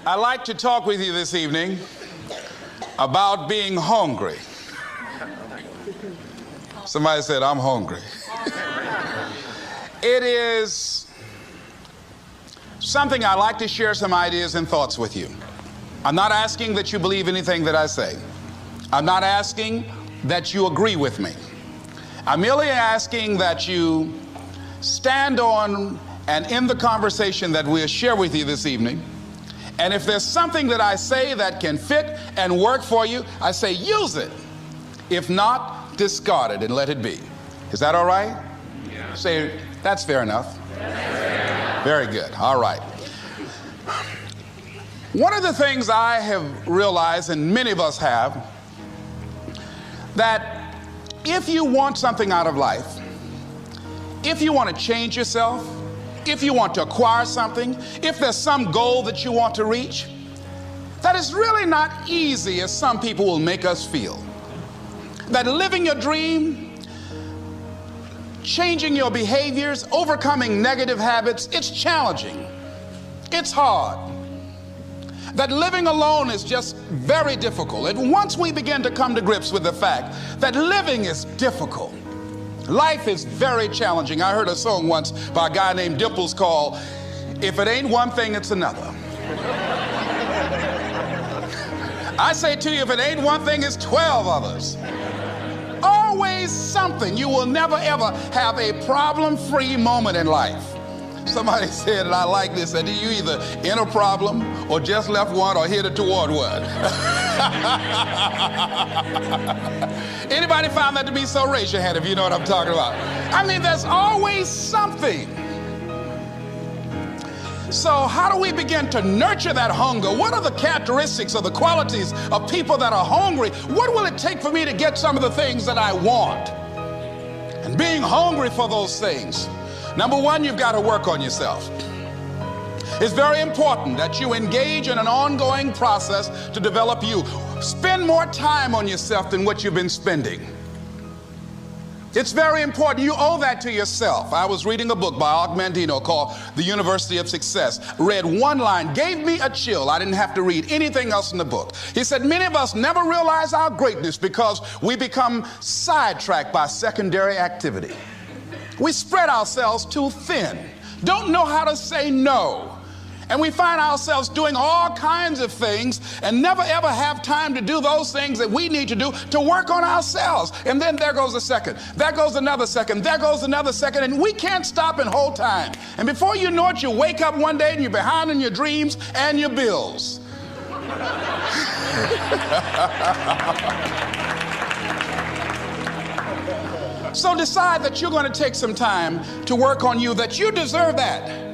I'd like to talk with you this evening about being hungry. Somebody said, I'm hungry. It is something I'd like to share some ideas and thoughts with you. I'm not asking that you believe anything that I say. I'm not asking that you agree with me. I'm merely asking that you stand on and in the conversation that we'll share with you this evening. And if there's something that I say that can fit and work for you, I say use it. If not, discard it and let it be. Is that all right? Yeah. Say, that's fair enough. Very good. All right. One of the things I have realized, and many of us have, that if you want something out of life, if you want to change yourself, if you want to acquire something, if there's some goal that you want to reach, that is really not easy as some people will make us feel. That living your dream, changing your behaviors, overcoming negative habits, it's challenging. It's hard. That living alone is just very difficult. And once we begin to come to grips with the fact that living is difficult, life is very challenging. I heard a song once by a guy named Dimples called, If It Ain't One Thing, It's Another. I say to you, if it ain't one thing, it's 12 others. Always something. You will never ever have a problem-free moment in life. Somebody said, and I like this, that you either in a problem or just left one or headed toward one. Anybody found that to be so? Raise your hand if you know what I'm talking about. I mean, there's always something. So how do we begin to nurture that hunger? What are the characteristics or the qualities of people that are hungry? What will it take for me to get some of the things that I want? And being hungry for those things. Number one, you've got to work on yourself. It's very important that you engage in an ongoing process to develop you. Spend more time on yourself than what you've been spending. It's very important. You owe that to yourself. I was reading a book by Og Mandino called The University of Success. Read one line, gave me a chill. I didn't have to read anything else in the book. He said, many of us never realize our greatness because we become sidetracked by secondary activity. We spread ourselves too thin, don't know how to say no. And we find ourselves doing all kinds of things and never ever have time to do those things that we need to do to work on ourselves. And then there goes a second, there goes another second, there goes another second, and we can't stop and hold time. And before you know it, you wake up one day and you're behind in your dreams and your bills. So decide that you're going to take some time to work on you, that you deserve that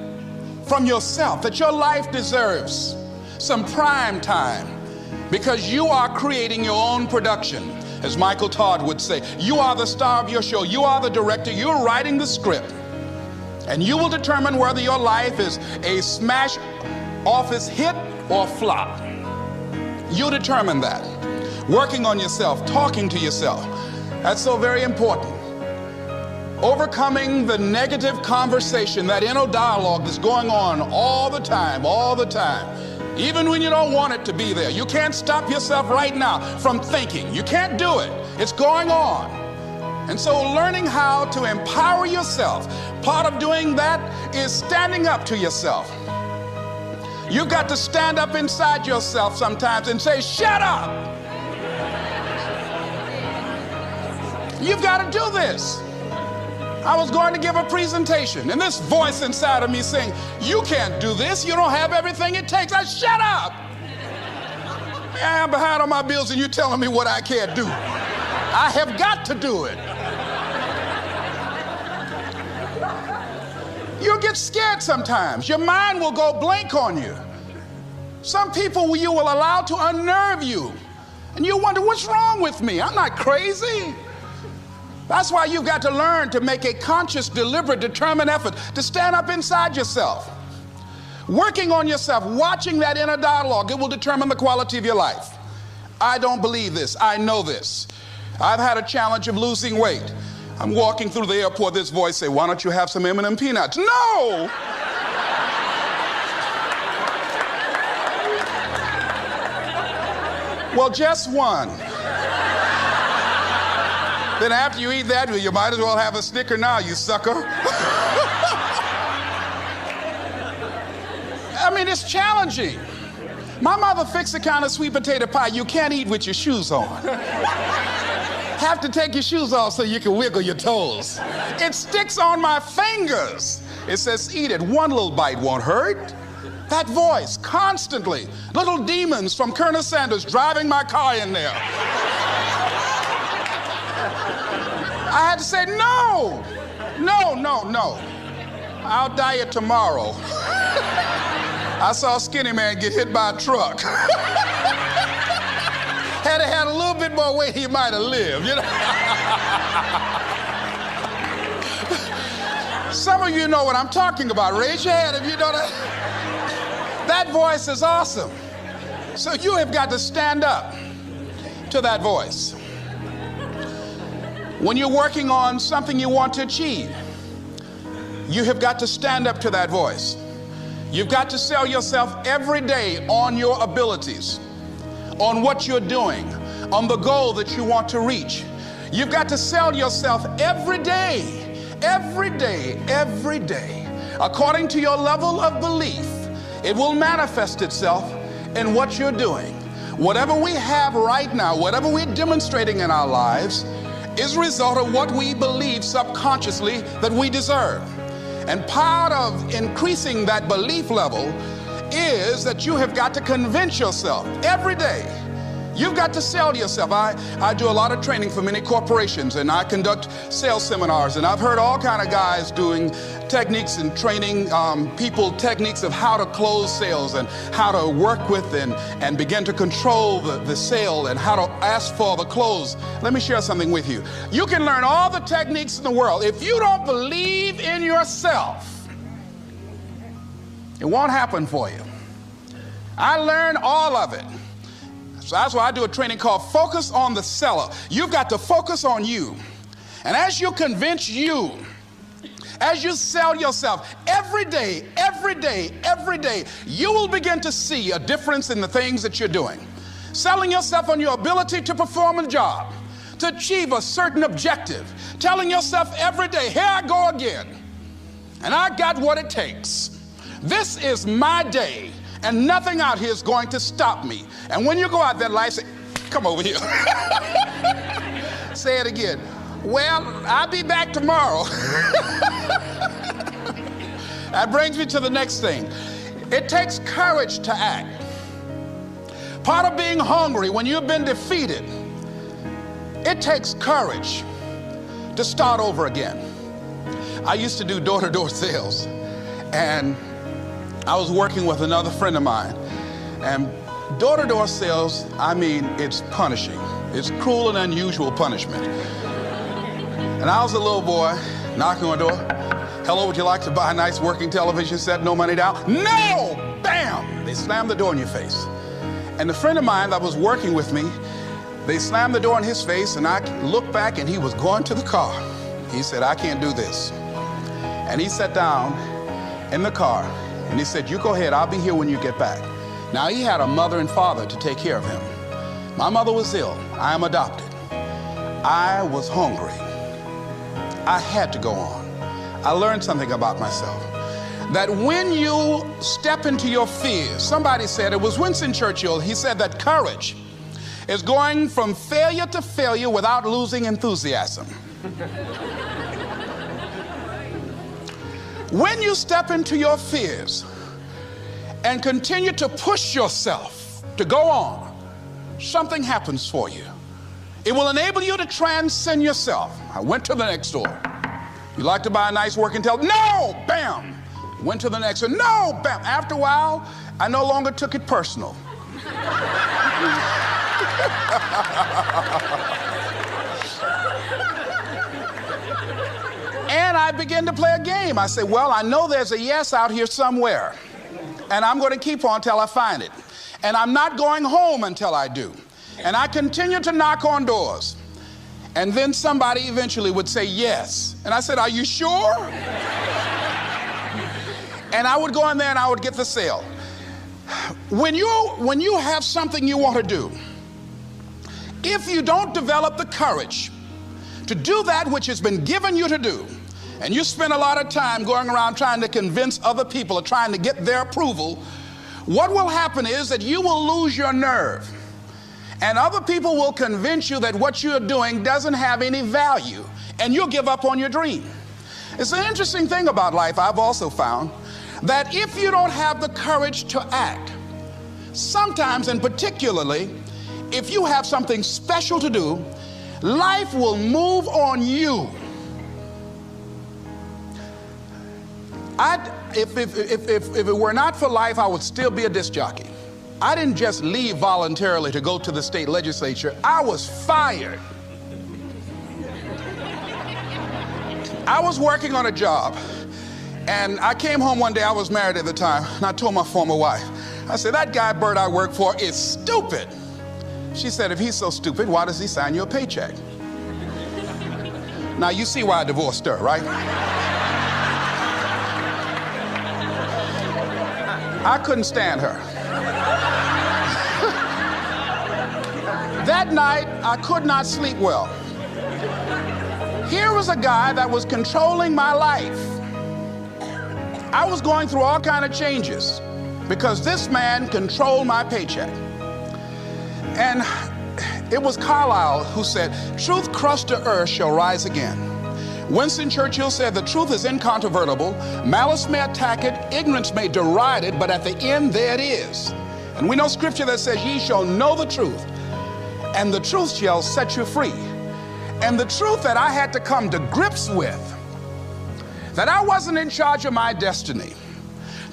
from yourself, that your life deserves some prime time because you are creating your own production. As Michael Todd would say, you are the star of your show. You are the director. You're writing the script. And you will determine whether your life is a smash office hit or flop. You'll determine that. Working on yourself, talking to yourself. That's so very important. Overcoming the negative conversation, that inner dialogue that's going on all the time, even when you don't want it to be there. You can't stop yourself right now from thinking. You can't do it. It's going on. And so learning how to empower yourself, part of doing that is standing up to yourself. You've got to stand up inside yourself sometimes and say, shut up. You've got to do this. I was going to give a presentation, and this voice inside of me saying, you can't do this. You don't have everything it takes. I shut up. I'm behind on my bills, and you're telling me what I can't do. I have got to do it. You'll get scared sometimes. Your mind will go blank on you. Some people you will allow to unnerve you, and you wonder, what's wrong with me? I'm not crazy. That's why you've got to learn to make a conscious, deliberate, determined effort to stand up inside yourself. Working on yourself, watching that inner dialogue, it will determine the quality of your life. I don't believe this. I know this. I've had a challenge of losing weight. I'm walking through the airport, this voice say, why don't you have some M&M peanuts? No! Well, just one. Then after you eat that, you might as well have a Snicker now, you sucker. I mean, it's challenging. My mother fixed the kind of sweet potato pie you can't eat with your shoes on. Have to take your shoes off so you can wiggle your toes. It sticks on my fingers. It says, eat it. One little bite won't hurt. That voice, constantly. Little demons from Colonel Sanders driving my car in there. I had to say, no, no, no, no. I'll diet tomorrow. I saw a skinny man get hit by a truck. Had he had a little bit more weight, he might have lived, you know. Some of you know what I'm talking about. Raise your hand if you know that. That voice is awesome. So you have got to stand up to that voice. When you're working on something you want to achieve, you have got to stand up to that voice. You've got to sell yourself every day on your abilities, on what you're doing, on the goal that you want to reach. You've got to sell yourself every day, every day, every day. According to your level of belief, it will manifest itself in what you're doing. Whatever we have right now, whatever we're demonstrating in our lives, is a result of what we believe subconsciously that we deserve. And part of increasing that belief level is that you have got to convince yourself every day. You've got to sell yourself. I do a lot of training for many corporations, and I conduct sales seminars, and I've heard all kind of guys doing techniques and training people techniques of how to close sales and how to work with and begin to control the sale and how to ask for the close. Let me share something with you. You can learn all the techniques in the world. If you don't believe in yourself, it won't happen for you. I learned all of it. So that's why I do a training called Focus on the Seller. You've got to focus on you. And as you convince you, as you sell yourself every day, every day, every day, you will begin to see a difference in the things that you're doing. Selling yourself on your ability to perform a job, to achieve a certain objective. Telling yourself every day, here I go again. And I got what it takes. This is my day. And nothing out here is going to stop me. And when you go out there in life, say, come over here. Say it again. Well, I'll be back tomorrow. That brings me to the next thing. It takes courage to act. Part of being hungry when you've been defeated, it takes courage to start over again. I used to do door-to-door sales, and I was working with another friend of mine, and door-to-door sales, I mean, it's punishing. It's cruel and unusual punishment. And I was a little boy knocking on the door. Hello, would you like to buy a nice working television set? No money down? No! Bam! They slammed the door in your face. And the friend of mine that was working with me, they slammed the door in his face, and I looked back, and he was going to the car. He said, I can't do this. And he sat down in the car, and he said, you go ahead, I'll be here when you get back. Now, he had a mother and father to take care of him. My mother was ill. I am adopted. I was hungry. I had to go on. I learned something about myself. That when you step into your fears, somebody said, it was Winston Churchill, he said that courage is going from failure to failure without losing enthusiasm. When you step into your fears and continue to push yourself to go on, something happens for you. It will enable you to transcend yourself. I went to the next door. You like to buy a nice working television? No! Bam! Went to the next one. No! Bam! After a while, I no longer took it personal. And I began to play a game. I said, well, I know there's a yes out here somewhere, and I'm going to keep on until I find it. And I'm not going home until I do. And I continued to knock on doors. And then somebody eventually would say yes. And I said, are you sure? And I would go in there and I would get the sale. When you have something you want to do, if you don't develop the courage to do that which has been given you to do, and you spend a lot of time going around trying to convince other people or trying to get their approval, what will happen is that you will lose your nerve. And other people will convince you that what you're doing doesn't have any value, and you'll give up on your dream. It's an interesting thing about life, I've also found, that if you don't have the courage to act, sometimes, and particularly, if you have something special to do, life will move on you. If it were not for life, I would still be a disc jockey. I didn't just leave voluntarily to go to the state legislature. I was fired. I was working on a job, and I came home one day. I was married at the time, and I told my former wife, I said, that guy Bert I work for is stupid. She said, if he's so stupid, why does he sign you a paycheck? Now you see why I divorced her, right? I couldn't stand her. That night, I could not sleep well. Here was a guy that was controlling my life. I was going through all kinds of changes because this man controlled my paycheck. And it was Carlyle who said, truth crushed to earth shall rise again. Winston Churchill said, the truth is incontrovertible. Malice may attack it, ignorance may deride it, but at the end there it is. And we know scripture that says, ye shall know the truth, and the truth shall set you free. And the truth that I had to come to grips with, that I wasn't in charge of my destiny.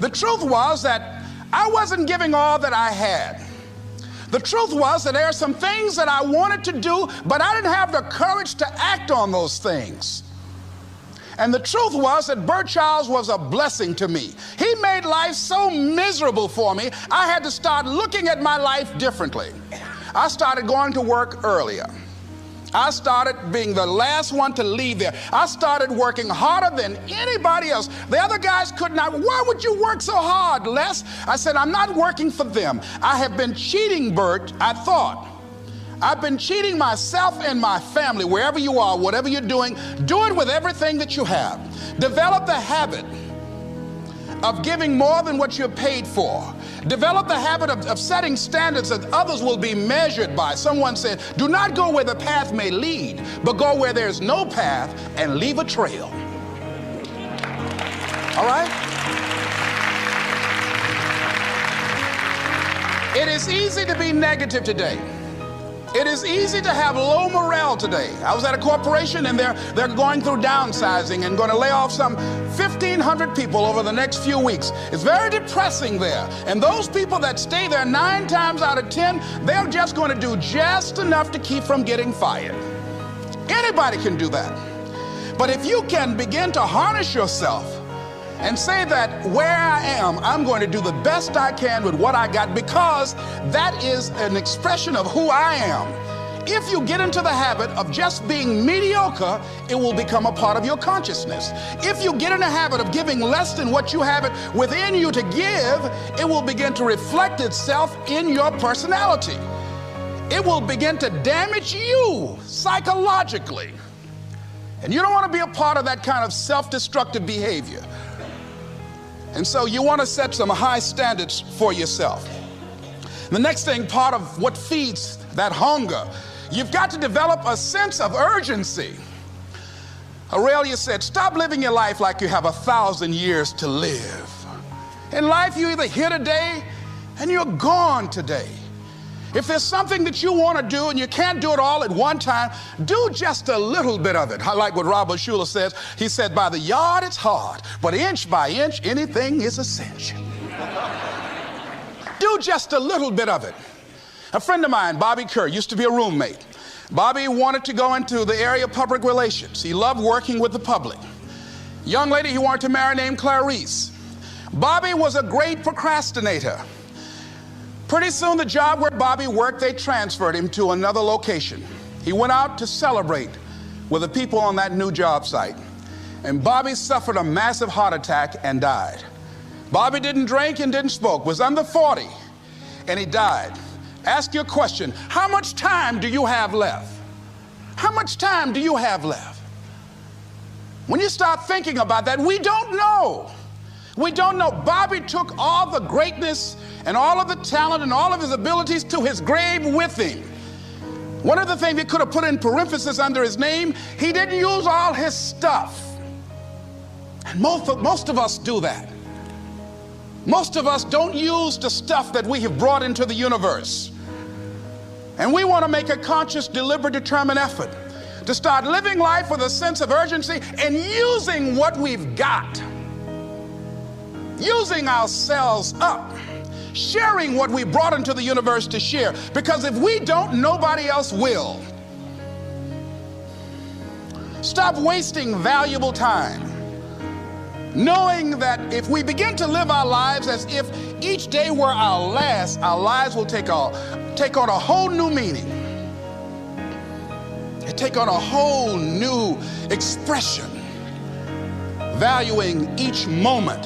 The truth was that I wasn't giving all that I had. The truth was that there are some things that I wanted to do, but I didn't have the courage to act on those things. And the truth was that Bert Childs was a blessing to me. He made life so miserable for me, I had to start looking at my life differently. I started going to work earlier. I started being the last one to leave there. I started working harder than anybody else. The other guys could not. Why would you work so hard, Les? I said, I'm not working for them. I have been cheating, Bert, I thought. I've been cheating myself and my family. Wherever you are, whatever you're doing, do it with everything that you have. Develop the habit of giving more than what you're paid for. Develop the habit of setting standards that others will be measured by. Someone said, do not go where the path may lead, but go where there's no path and leave a trail. All right? It is easy to be negative today. It is easy to have low morale today. I was at a corporation and they're going through downsizing and going to lay off some 1,500 people over the next few weeks. It's very depressing there. And those people that stay there 9 times out of 10, they're just going to do just enough to keep from getting fired. Anybody can do that. But if you can begin to harness yourself and say that where I am, I'm going to do the best I can with what I got, because that is an expression of who I am. If you get into the habit of just being mediocre, it will become a part of your consciousness. If you get in the habit of giving less than what you have it within you to give, it will begin to reflect itself in your personality. It will begin to damage you psychologically. And you don't want to be a part of that kind of self-destructive behavior. And so you want to set some high standards for yourself. The next thing, part of what feeds that hunger, you've got to develop a sense of urgency. Aurelia said, stop living your life like you have 1,000 years to live. In life, you're either here today and you're gone today. If there's something that you want to do and you can't do it all at one time, do just a little bit of it. I like what Robert Schuller says. He said, by the yard it's hard, but inch by inch, anything is a cinch. Do just a little bit of it. A friend of mine, Bobby Kerr, used to be a roommate. Bobby wanted to go into the area of public relations. He loved working with the public. Young lady he wanted to marry named Clarice. Bobby was a great procrastinator. Pretty soon the job where Bobby worked, they transferred him to another location. He went out to celebrate with the people on that new job site. And Bobby suffered a massive heart attack and died. Bobby didn't drink and didn't smoke, was under 40, and he died. Ask your question. How much time do you have left? How much time do you have left? When you start thinking about that, we don't know. We don't know. Bobby took all the greatness and all of the talent and all of his abilities to his grave with him. One of the things he could have put in parentheses under his name, he didn't use all his stuff. And most of us do that. Most of us don't use the stuff that we have brought into the universe. And we want to make a conscious, deliberate, determined effort to start living life with a sense of urgency and using what we've got. Using ourselves up. Sharing what we brought into the universe to share. Because if we don't, nobody else will. Stop wasting valuable time, knowing that if we begin to live our lives as if each day were our last, our lives will take on a whole new meaning. They take on a whole new expression, valuing each moment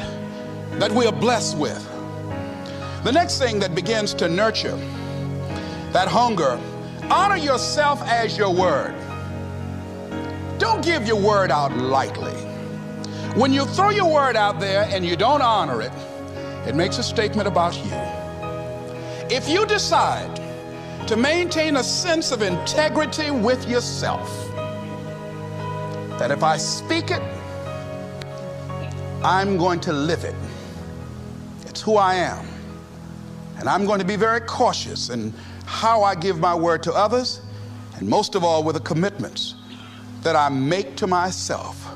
that we are blessed with. The next thing that begins to nurture that hunger, honor yourself as your word. Don't give your word out lightly. When you throw your word out there and you don't honor it, it makes a statement about you. If you decide to maintain a sense of integrity with yourself, that if I speak it, I'm going to live it. It's who I am. And I'm going to be very cautious in how I give my word to others, and most of all with the commitments that I make to myself,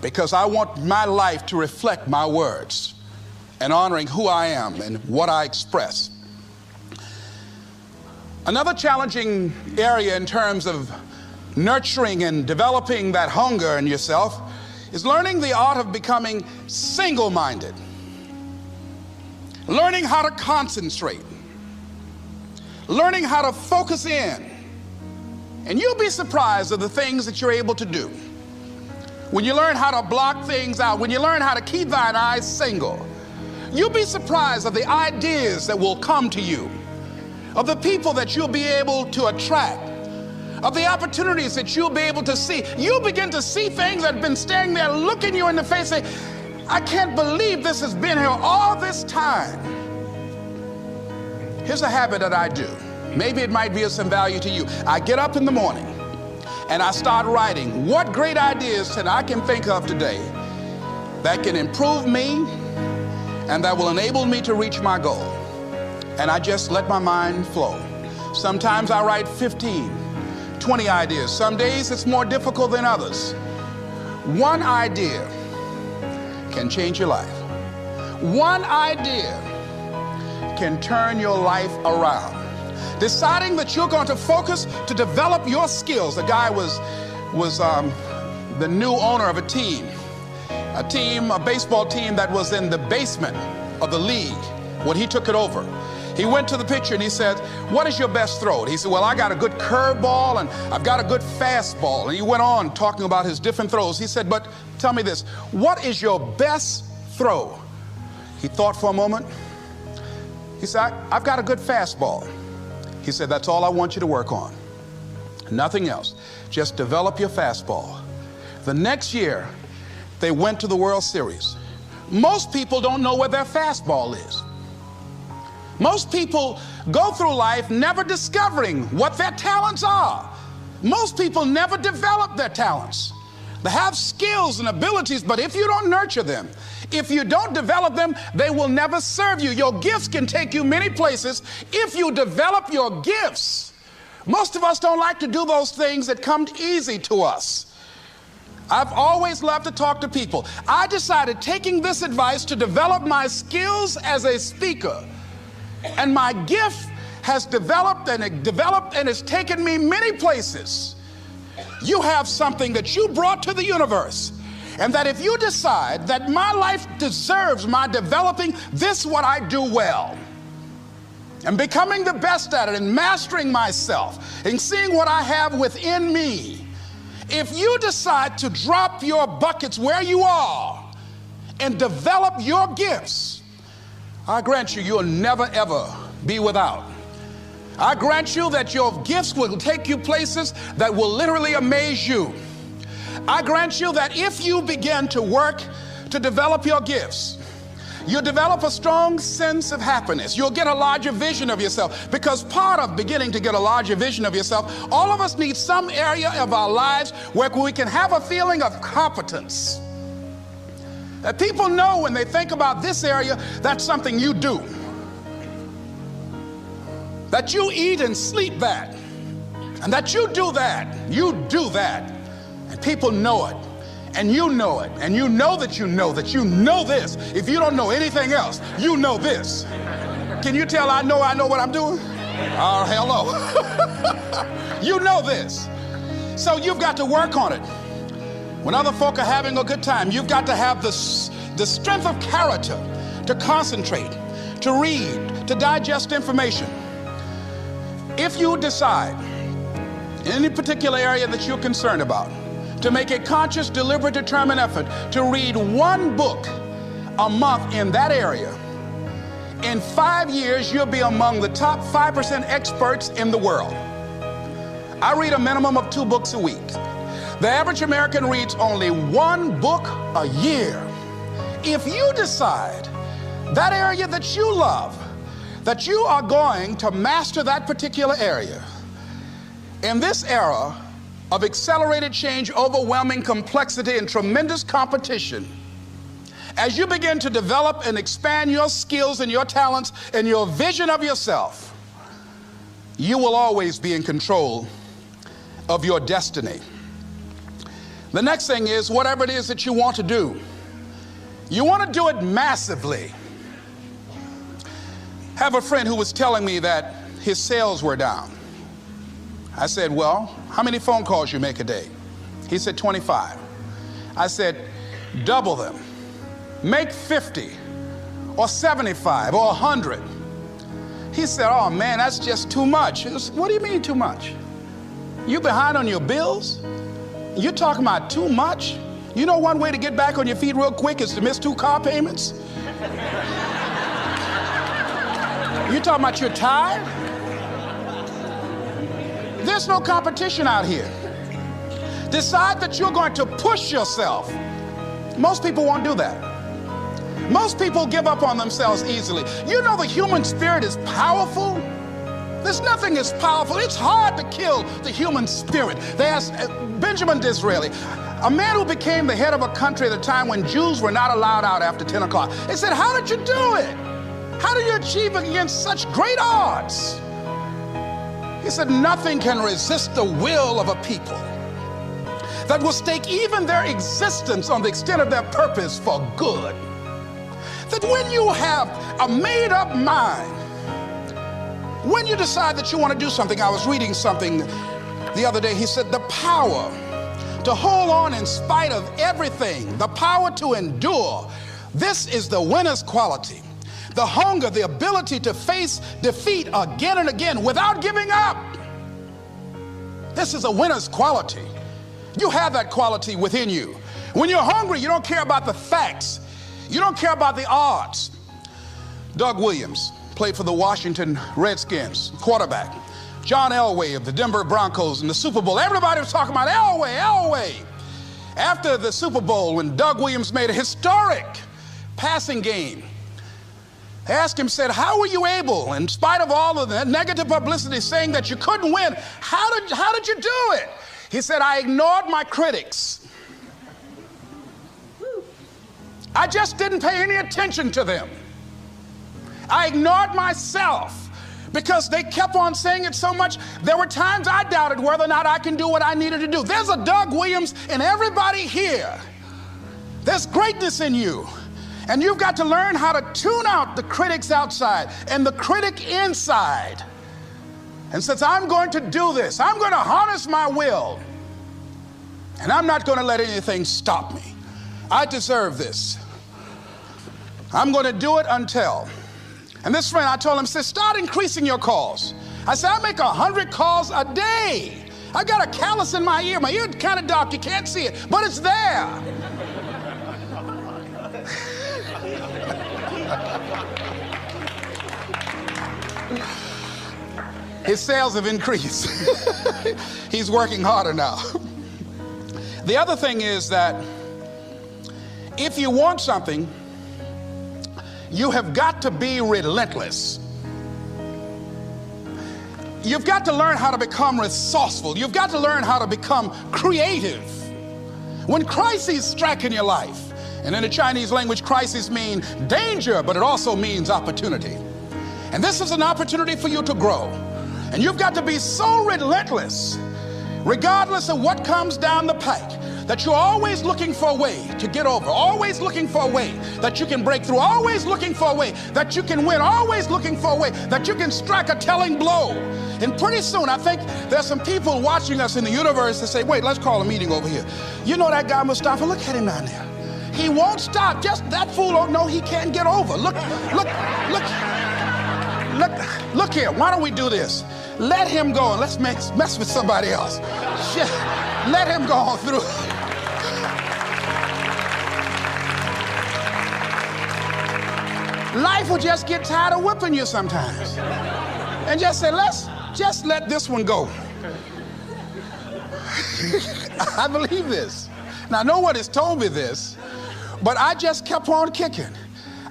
because I want my life to reflect my words and honoring who I am and what I express. Another challenging area in terms of nurturing and developing that hunger in yourself is learning the art of becoming single-minded. Learning how to concentrate, learning how to focus in. And you'll be surprised at the things that you're able to do. When you learn how to block things out, when you learn how to keep thine eyes single, you'll be surprised at the ideas that will come to you, of the people that you'll be able to attract, of the opportunities that you'll be able to see. You'll begin to see things that have been standing there looking you in the face saying, I can't believe this has been here all this time. Here's a habit that I do. Maybe it might be of some value to you. I get up in the morning and I start writing what great ideas that I can think of today that can improve me and that will enable me to reach my goal. And I just let my mind flow. Sometimes I write 15, 20 ideas. Some days it's more difficult than others. One idea can change your life. One idea can turn your life around. Deciding that you're going to focus to develop your skills. The guy was the new owner of a baseball team that was in the basement of the league when he took it over. He went to the pitcher and he said, what is your best throw? He said, well, I got a good curveball and I've got a good fastball. And he went on talking about his different throws. He said, but tell me this, what is your best throw? He thought for a moment. He said, I've got a good fastball. He said, that's all I want you to work on. Nothing else. Just develop your fastball. The next year, they went to the World Series. Most people don't know where their fastball is. Most people go through life never discovering what their talents are. Most people never develop their talents. They have skills and abilities, but if you don't nurture them, if you don't develop them, they will never serve you. Your gifts can take you many places if you develop your gifts. Most of us don't like to do those things that come easy to us. I've always loved to talk to people. I decided, taking this advice, to develop my skills as a speaker. And my gift has developed and it's taken me many places. You have something that you brought to the universe, and that if you decide that my life deserves my developing, this is what I do well. And becoming the best at it and mastering myself and seeing what I have within me. If you decide to drop your buckets where you are and develop your gifts, I grant you, you'll never ever be without. I grant you that your gifts will take you places that will literally amaze you. I grant you that if you begin to work to develop your gifts, you'll develop a strong sense of happiness. You'll get a larger vision of yourself, because part of beginning to get a larger vision of yourself, all of us need some area of our lives where we can have a feeling of competence. That people know when they think about this area, that's something you do. That you eat and sleep that, and that you do that, and people know it, and you know it, and you know that you know this. If you don't know anything else, you know this. Can you tell I know what I'm doing? Oh, hello. You know this. So you've got to work on it. When other folk are having a good time, you've got to have the strength of character to concentrate, to read, to digest information. If you decide in any particular area that you're concerned about, to make a conscious, deliberate, determined effort to read one book a month in that area, in 5 years, you'll be among the top 5% experts in the world. I read a minimum of 2 books a week. The average American reads only 1 book a year. If you decide that area that you love, that you are going to master that particular area, in this era of accelerated change, overwhelming complexity, and tremendous competition, as you begin to develop and expand your skills and your talents and your vision of yourself, you will always be in control of your destiny. The next thing is, whatever it is that you want to do, you want to do it massively. I have a friend who was telling me that his sales were down. I said, well, how many phone calls you make a day? He said, 25. I said, double them. Make 50 or 75 or 100. He said, oh man, that's just too much. I said, what do you mean too much? You behind on your bills? You're talking about too much? You know one way to get back on your feet real quick is to miss 2 car payments? You talking about you're tired? There's no competition out here. Decide that you're going to push yourself. Most people won't do that. Most people give up on themselves easily. You know the human spirit is powerful. There's nothing as powerful. It's hard to kill the human spirit. They asked Benjamin Disraeli, a man who became the head of a country at a time when Jews were not allowed out after 10 o'clock. They said, how did you do it? How do you achieve against such great odds? He said, nothing can resist the will of a people that will stake even their existence on the extent of their purpose for good. That when you have a made-up mind, when you decide that you want to do something, I was reading something the other day, he said, the power to hold on in spite of everything, the power to endure, this is the winner's quality. The hunger, the ability to face defeat again and again without giving up. This is a winner's quality. You have that quality within you. When you're hungry, you don't care about the facts. You don't care about the odds. Doug Williams played for the Washington Redskins, quarterback. John Elway of the Denver Broncos in the Super Bowl. Everybody was talking about Elway. After the Super Bowl, when Doug Williams made a historic passing game, they asked him, said, how were you able, in spite of all of the negative publicity saying that you couldn't win, how did you do it? He said, I ignored my critics. I just didn't pay any attention to them. I ignored myself because they kept on saying it so much. There were times I doubted whether or not I can do what I needed to do. There's a Doug Williams in everybody here. There's greatness in you. And you've got to learn how to tune out the critics outside and the critic inside. And since I'm going to do this, I'm going to harness my will. And I'm not going to let anything stop me. I deserve this. I'm going to do it until. And this friend, I told him, said, start increasing your calls. I said, I make 100 calls a day. I got a callus in my ear. My ear kind of dark, you can't see it, but it's there. His sales have increased. He's working harder now. The other thing is that if you want something, you have got to be relentless. You've got to learn how to become resourceful. You've got to learn how to become creative. When crises strike in your life, and in the Chinese language, crises mean danger, but it also means opportunity. And this is an opportunity for you to grow. And you've got to be so relentless, regardless of what comes down the pike, that you're always looking for a way to get over, always looking for a way that you can break through, always looking for a way that you can win, always looking for a way that you can strike a telling blow. And pretty soon, I think there's some people watching us in the universe that say, wait, let's call a meeting over here. You know that guy Mustafa? Look at him down there. He won't stop. Just that fool don't know he can't get over. Look here. Why don't we do this? Let him go and let's mess with somebody else. Shit. Let him go on through. Life will just get tired of whipping you sometimes. And just say, let's just let this one go. I believe this. Now, no one has told me this, but I just kept on kicking.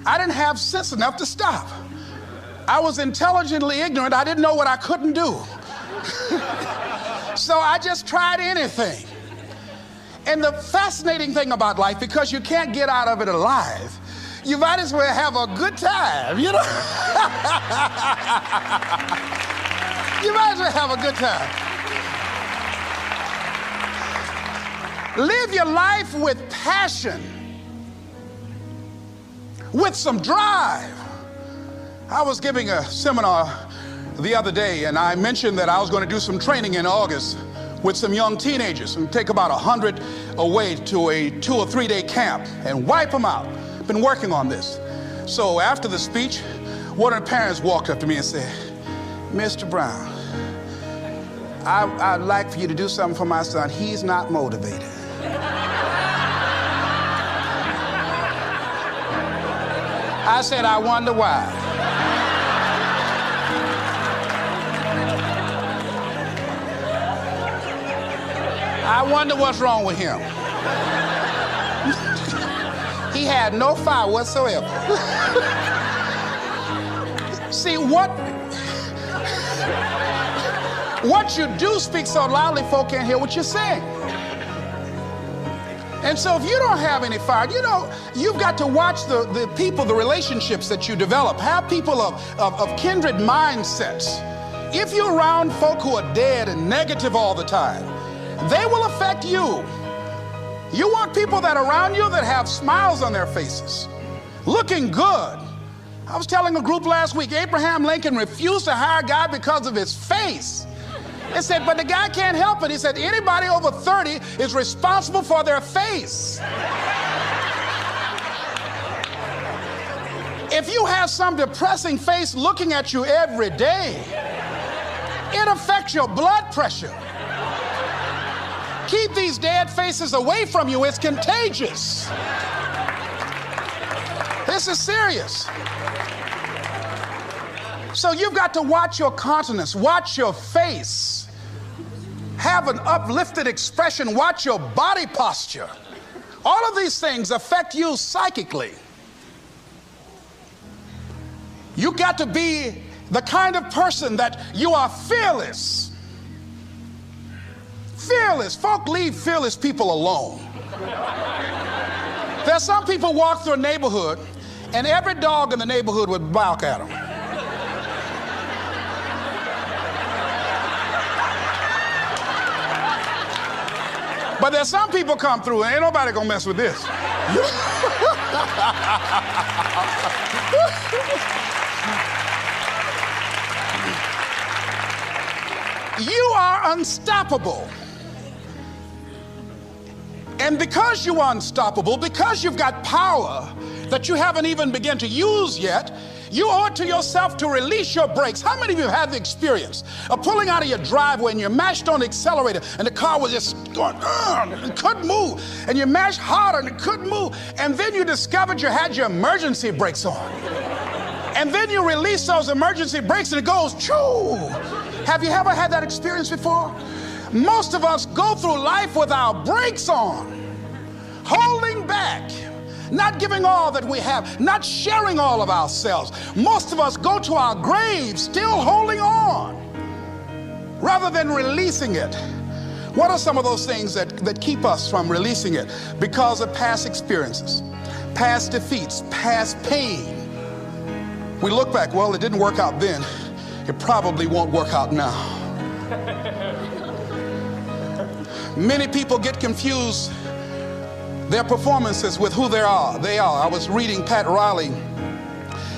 I didn't have sense enough to stop. I was intelligently ignorant. I didn't know what I couldn't do. So I just tried anything. And the fascinating thing about life, because you can't get out of it alive, you might as well have a good time, you know? You might as well have a good time. Live your life with passion, with some drive. I was giving a seminar the other day, and I mentioned that I was going to do some training in August with some young teenagers and take about 100 away to a 2 or 3 day camp and wipe them out. Been working on this. So after the speech, one of the parents walked up to me and said, Mr. Brown, I'd like for you to do something for my son. He's not motivated. I said, I wonder why. I wonder what's wrong with him. He had no fire whatsoever. See, what you do speak so loudly, folk can't hear what you're saying. And so if you don't have any fire, you know, you've got to watch the people, the relationships that you develop. Have people of kindred mindsets. If you're around folk who are dead and negative all the time, they will affect you. You want people that are around you that have smiles on their faces, looking good. I was telling a group last week, Abraham Lincoln refused to hire a guy because of his face. They said, but the guy can't help it. He said, anybody over 30 is responsible for their face. If you have some depressing face looking at you every day, it affects your blood pressure. Keep these dead faces away from you. It's contagious. This is serious. So you've got to watch your countenance, watch your face, have an uplifted expression, watch your body posture. All of these things affect you psychically. You got to be the kind of person that you are fearless. Fearless. Folk leave fearless people alone. There's some people walk through a neighborhood and every dog in the neighborhood would bark at them. But there's some people come through and ain't nobody gonna mess with this. You are unstoppable. And because you are unstoppable, because you've got power that you haven't even begun to use yet, you owe it to yourself to release your brakes. How many of you have the experience of pulling out of your driveway and you mashed on the accelerator and the car was just going, and couldn't move, and you mashed harder and it couldn't move, and then you discovered you had your emergency brakes on. And then you release those emergency brakes and it goes, choo! Have you ever had that experience before? Most of us go through life with our brakes on, holding back, not giving all that we have, not sharing all of ourselves. Most of us go to our graves still holding on rather than releasing it. What are some of those things that keep us from releasing it? Because of past experiences, past defeats, past pain. We look back, well, it didn't work out then. It probably won't work out now. Many people get confused their performances with who they are. I was reading Pat Riley,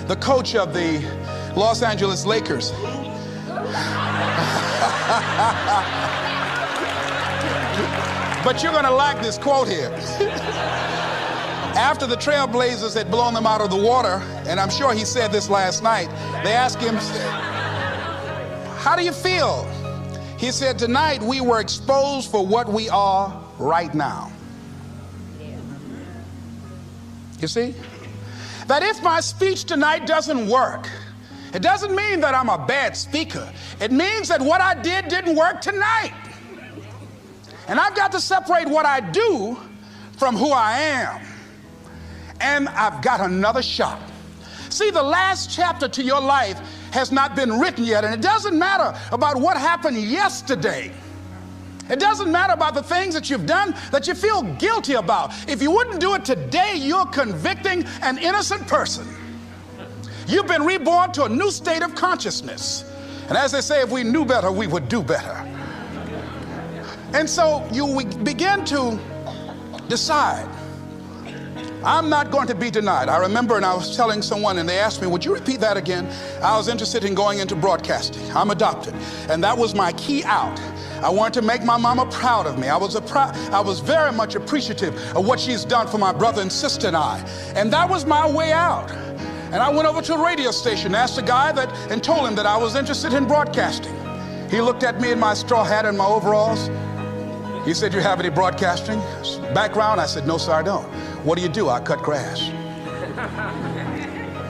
the coach of the Los Angeles Lakers. But you're going to like this quote here. After the Trailblazers had blown them out of the water, and I'm sure he said this last night, they asked him, how do you feel? He said, tonight we were exposed for what we are right now. You see? That if my speech tonight doesn't work, it doesn't mean that I'm a bad speaker. It means that what I did didn't work tonight. And I've got to separate what I do from who I am. And I've got another shot. See, the last chapter to your life has not been written yet, and it doesn't matter about what happened yesterday. It doesn't matter about the things that you've done that you feel guilty about. If you wouldn't do it today, you're convicting an innocent person. You've been reborn to a new state of consciousness. And as they say, if we knew better, we would do better. And so you begin to decide, I'm not going to be denied. I remember, and I was telling someone, and they asked me, would you repeat that again? I was interested in going into broadcasting. I'm adopted, and that was my key out. I wanted to make my mama proud of me. I was very much appreciative of what she's done for my brother and sister and I, and that was my way out. And I went over to a radio station, asked a guy and told him that I was interested in broadcasting. He looked at me in my straw hat and my overalls. He said, you have any broadcasting background? I said, no, sir, I don't. What do you do? I cut grass.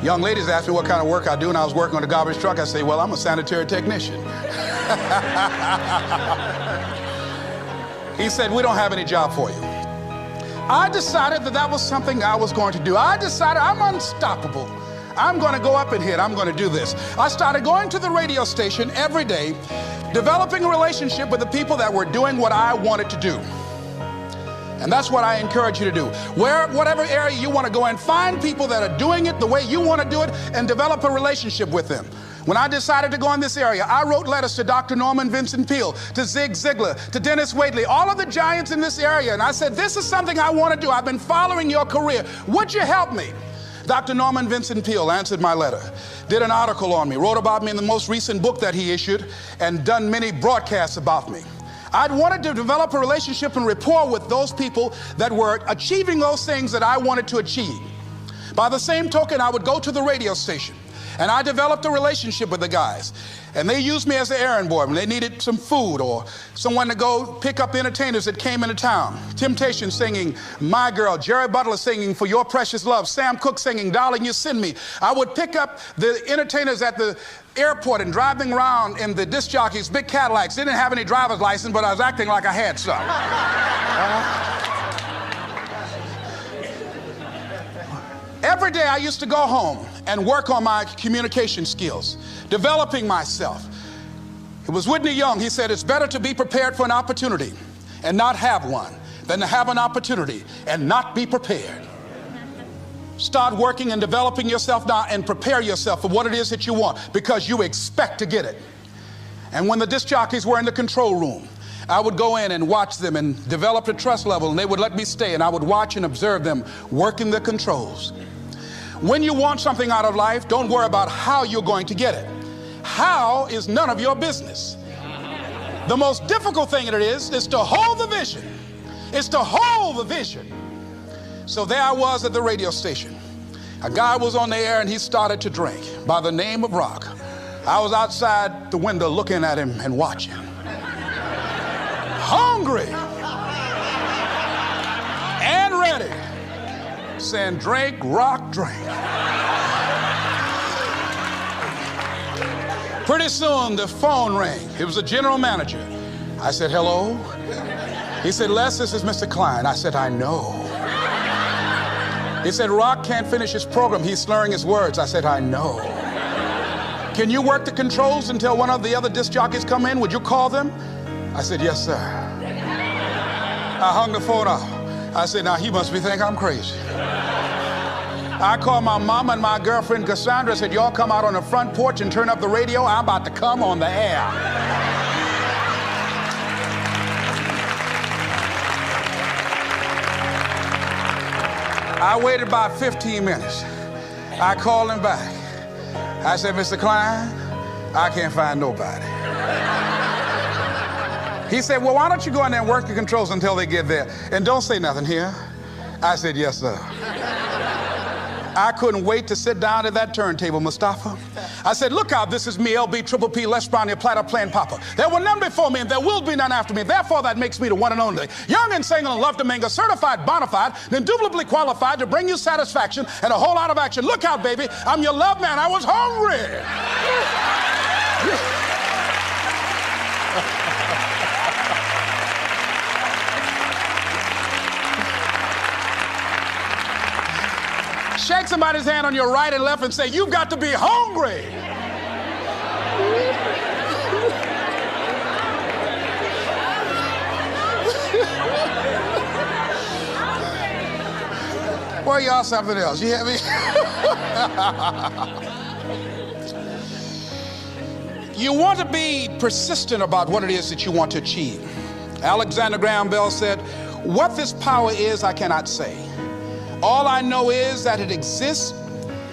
Young ladies asked me what kind of work I do, and I was working on a garbage truck. I say, well, I'm a sanitary technician. He said, we don't have any job for you. I decided that was something I was going to do. I decided I'm unstoppable. I'm going to go up in here. I'm going to do this. I started going to the radio station every day, developing a relationship with the people that were doing what I wanted to do. And that's what I encourage you to do. Whatever area you want to go in, find people that are doing it the way you want to do it and develop a relationship with them. When I decided to go in this area, I wrote letters to Dr. Norman Vincent Peale, to Zig Ziglar, to Dennis Waitley, all of the giants in this area. And I said, this is something I want to do. I've been following your career. Would you help me? Dr. Norman Vincent Peale answered my letter, did an article on me, wrote about me in the most recent book that he issued, and done many broadcasts about me. I'd wanted to develop a relationship and rapport with those people that were achieving those things that I wanted to achieve. By the same token, I would go to the radio station, and I developed a relationship with the guys. And they used me as an errand boy when they needed some food or someone to go pick up entertainers that came into town. Temptation singing My Girl, Jerry Butler singing For Your Precious Love, Sam Cooke singing Darling You Send Me. I would pick up the entertainers at the airport and driving around in the disc jockeys, big Cadillacs. They didn't have any driver's license, but I was acting like I had some. Every day I used to go home and work on my communication skills, developing myself. It was Whitney Young. He said, it's better to be prepared for an opportunity and not have one than to have an opportunity and not be prepared. Start working and developing yourself now and prepare yourself for what it is that you want, because you expect to get it. And when the disc jockeys were in the control room, I would go in and watch them and develop a trust level, and they would let me stay, and I would watch and observe them working the controls. When you want something out of life, don't worry about how you're going to get it. How is none of your business. The most difficult thing it is to hold the vision. It's to hold the vision. So there I was at the radio station. A guy was on the air and he started to drink by the name of Rock. I was outside the window looking at him and watching. Hungry and ready. Saying, drink, Rock, drink. Pretty soon the phone rang. It was the general manager. I said, hello? He said, Les, this is Mr. Klein. I said, I know. He said, Rock can't finish his program. He's slurring his words. I said, I know. Can you work the controls until one of the other disc jockeys come in? Would you call them? I said, yes, sir. I hung the phone up. I said, now he must be thinking I'm crazy. I called my mama and my girlfriend Cassandra. I said, y'all come out on the front porch and turn up the radio. I'm about to come on the air. I waited about 15 minutes. I called him back. I said, Mr. Klein, I can't find nobody. He said, well, why don't you go in there and work the controls until they get there? And don't say nothing here. I said, yes, sir. I couldn't wait to sit down at that turntable, Mustafa. I said, look out, this is me, LB, Triple P, Les Brown, your platter playing Papa. There were none before me, and there will be none after me. Therefore, that makes me the one and only. Young and single and love to mingle, certified, bona fide, and indubitably qualified to bring you satisfaction and a whole lot of action. Look out, baby, I'm your love man. I was hungry. Shake somebody's hand on your right and left and say, you've got to be hungry. Well, y'all something else. You hear me? You want to be persistent about what it is that you want to achieve. Alexander Graham Bell said, what this power is, I cannot say. All I know is that it exists,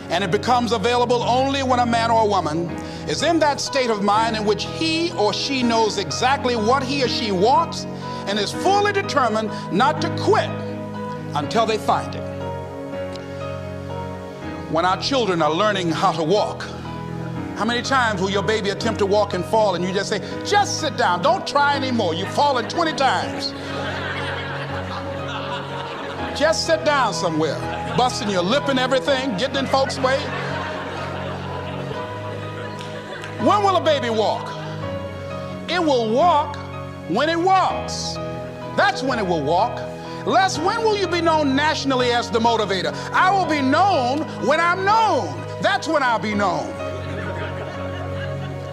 and it becomes available only when a man or a woman is in that state of mind in which he or she knows exactly what he or she wants and is fully determined not to quit until they find it. When our children are learning how to walk, how many times will your baby attempt to walk and fall and you just say, just sit down, don't try anymore, you've fallen 20 times. Just sit down somewhere, busting your lip and everything, getting in folks' way. When will a baby walk? It will walk when it walks. That's when it will walk. Les, when will you be known nationally as the motivator? I will be known when I'm known. That's when I'll be known.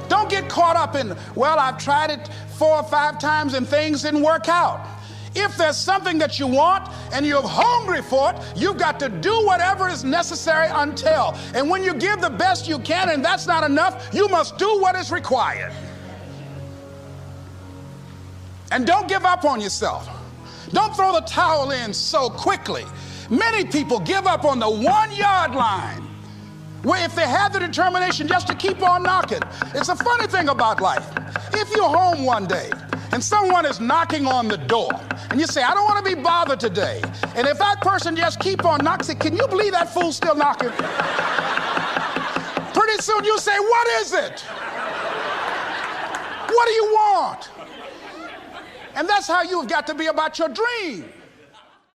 Don't get caught up in, well, I've tried it 4 or 5 times and things didn't work out. If there's something that you want and you're hungry for it, you've got to do whatever is necessary until. And when you give the best you can and that's not enough, you must do what is required. And don't give up on yourself. Don't throw the towel in so quickly. Many people give up on the 1-yard line, where if they have the determination just to keep on knocking. It's a funny thing about life. If you're home one day and someone is knocking on the door and you say, I don't want to be bothered today. And if that person just keep on knocking, say, can you believe that fool's still knocking? Pretty soon you say, what is it? What do you want? And that's how you've got to be about your dream.